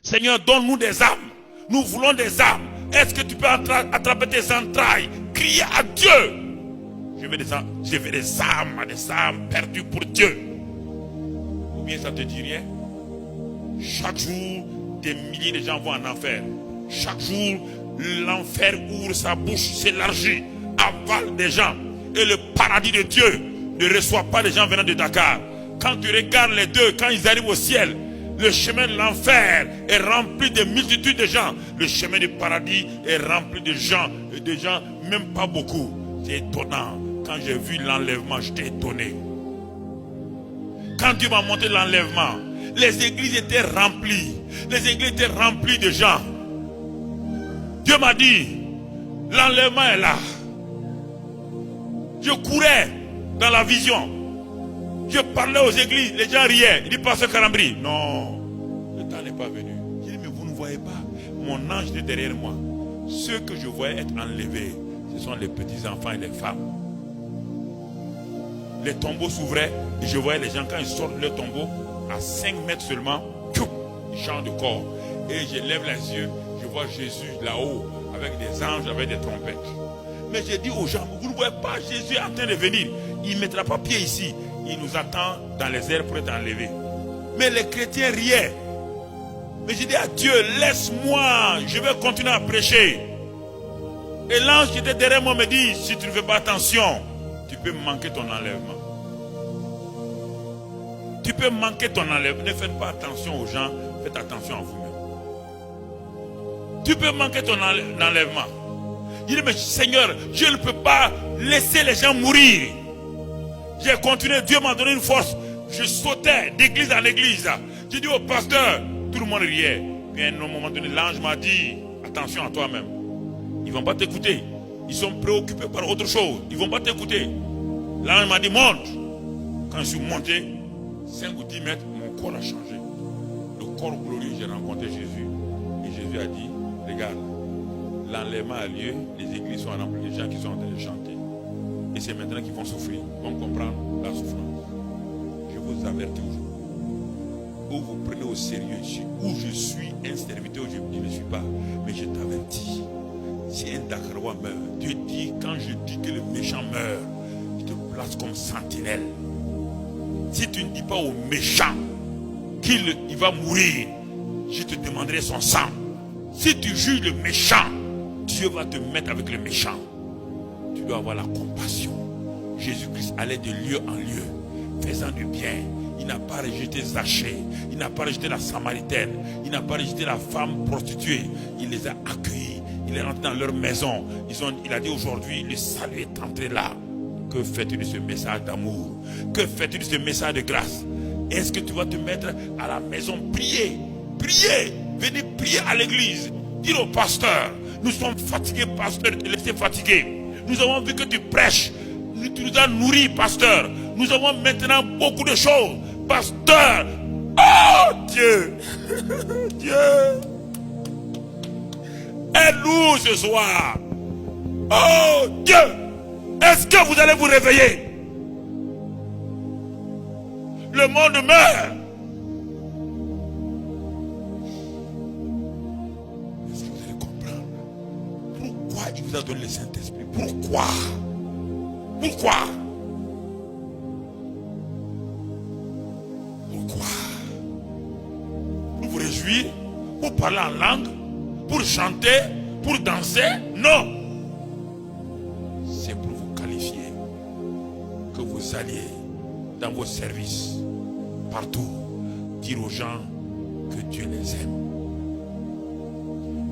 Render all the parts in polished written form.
Seigneur, donne-nous des âmes. Nous voulons des âmes. Est-ce que tu peux attraper tes entrailles? Crier à Dieu. Je veux des âmes perdues pour Dieu. Ou bien ça te dit rien? Chaque jour, des milliers de gens vont en enfer. Chaque jour, l'enfer ouvre sa bouche, s'élargit, avale des gens. Et le paradis de Dieu ne reçoit pas des gens venant de Dakar. Quand tu regardes les deux, quand ils arrivent au ciel, le chemin de l'enfer est rempli de multitudes de gens. Le chemin du paradis est rempli de gens, et de gens même pas beaucoup. C'est étonnant. Quand j'ai vu l'enlèvement, j'étais étonné. Quand Dieu m'a montré l'enlèvement, les églises étaient remplies. Les églises étaient remplies de gens. Dieu m'a dit, l'enlèvement est là. Je courais dans la vision. Je parlais aux églises, les gens riaient. Il dit, Pasteur Karambri, non, le temps n'est pas venu. Je dis, mais vous ne voyez pas, mon ange est derrière moi. Ceux que je voyais être enlevés, ce sont les petits enfants et les femmes. Les tombeaux s'ouvraient et je voyais les gens, quand ils sortent de leur tombeau, à 5 mètres seulement, ils changent de corps. Et je lève les yeux, je vois Jésus là-haut, avec des anges, avec des trompettes. Mais j'ai dit aux gens, vous ne voyez pas Jésus en train de venir. Il ne mettra pas pied ici. Il nous attend dans les airs pour être enlevé. Mais les chrétiens riaient. Mais j'ai dit à Dieu, laisse-moi, je vais continuer à prêcher. Et l'ange qui était derrière moi me dit, si tu ne fais pas attention, tu peux manquer ton enlèvement. Tu peux manquer ton enlèvement. Ne faites pas attention aux gens, faites attention à vous-même. Tu peux manquer ton enlèvement. Il dit, mais Seigneur, je ne peux pas laisser les gens mourir. J'ai continué, Dieu m'a donné une force. Je sautais d'église en église. J'ai dit au pasteur, tout le monde riait. Puis à un moment donné, l'ange m'a dit, attention à toi-même. Ils ne vont pas t'écouter. Ils sont préoccupés par autre chose. Ils ne vont pas t'écouter. L'ange m'a dit, monte. Quand je suis monté, 5 ou 10 mètres, mon corps a changé. Le corps glorieux, j'ai rencontré Jésus. Et Jésus a dit, regarde, l'enlèvement a lieu, les églises sont remplies de gens qui sont en train de chanter. Et c'est maintenant qu'ils vont souffrir, vont comprendre la souffrance. Je vous avertis aujourd'hui. Ou vous prenez au sérieux ici, où je suis un serviteur, je ne suis pas, mais je t'avertis. Si un Dakarois meurt, Dieu dit, quand je dis que le méchant meurt, il te place comme sentinelle. Si tu ne dis pas au méchant qu'il va mourir, je te demanderai son sang. Si tu juges le méchant, Dieu va te mettre avec le méchant. Tu dois avoir la compassion. Jésus-Christ allait de lieu en lieu, faisant du bien. Il n'a pas rejeté Zachée, il n'a pas rejeté la Samaritaine, il n'a pas rejeté la femme prostituée. Il les a accueillis, il est rentré dans leur maison. Il a dit aujourd'hui, le salut est entré là. Que fais-tu de ce message d'amour? Que fais-tu de ce message de grâce? Est-ce que tu vas te mettre à la maison, prier? Prier, venez prier à l'église. Dire au pasteur, nous sommes fatigués, pasteur, de te laisser fatiguer. Nous avons vu que tu prêches. Tu nous as nourris, pasteur. Nous avons maintenant beaucoup de choses. Pasteur. Oh Dieu. Dieu. Aide-nous ce soir. Oh Dieu. Est-ce que vous allez vous réveiller? Le monde meurt. Est-ce que vous allez comprendre pourquoi il vous a donné le Saint-Esprit? Pourquoi? Pourquoi? Pourquoi? Pour vous réjouir? Pour parler en langue? Pour chanter? Pour danser? Non! C'est pour vous qualifier. Que vous alliez dans vos services, partout, dire aux gens que Dieu les aime.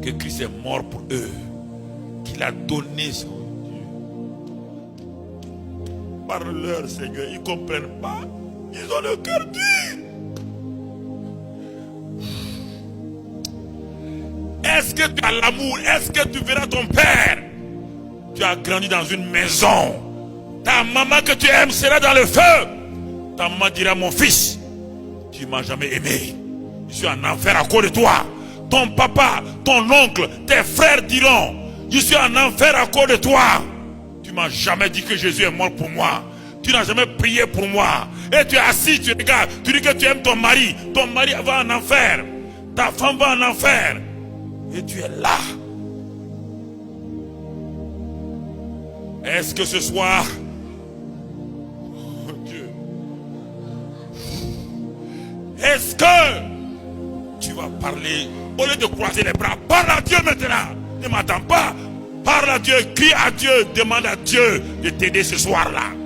Que Christ est mort pour eux. Qu'il a donné son Dieu. Parle-leur, Seigneur, ils ne comprennent pas. Ils ont le cœur dur. Est-ce que tu as l'amour? Est-ce que tu verras ton père? Tu as grandi dans une maison. Ta maman que tu aimes sera dans le feu. Ta maman dira, mon fils, tu ne m'as jamais aimé. Je suis en enfer à cause de toi. Ton papa, ton oncle, tes frères diront, je suis en enfer à cause de toi. Tu ne m'as jamais dit que Jésus est mort pour moi. Tu n'as jamais prié pour moi. Et tu es assis, tu regardes, tu dis que tu aimes ton mari. Ton mari va en enfer. Ta femme va en enfer. Et tu es là. Est-ce que ce soir, oh Dieu, est-ce que tu vas parler, au lieu de croiser les bras, parle à Dieu maintenant. Ne m'attends pas. Parle à Dieu, crie à Dieu, demande à Dieu de t'aider ce soir-là.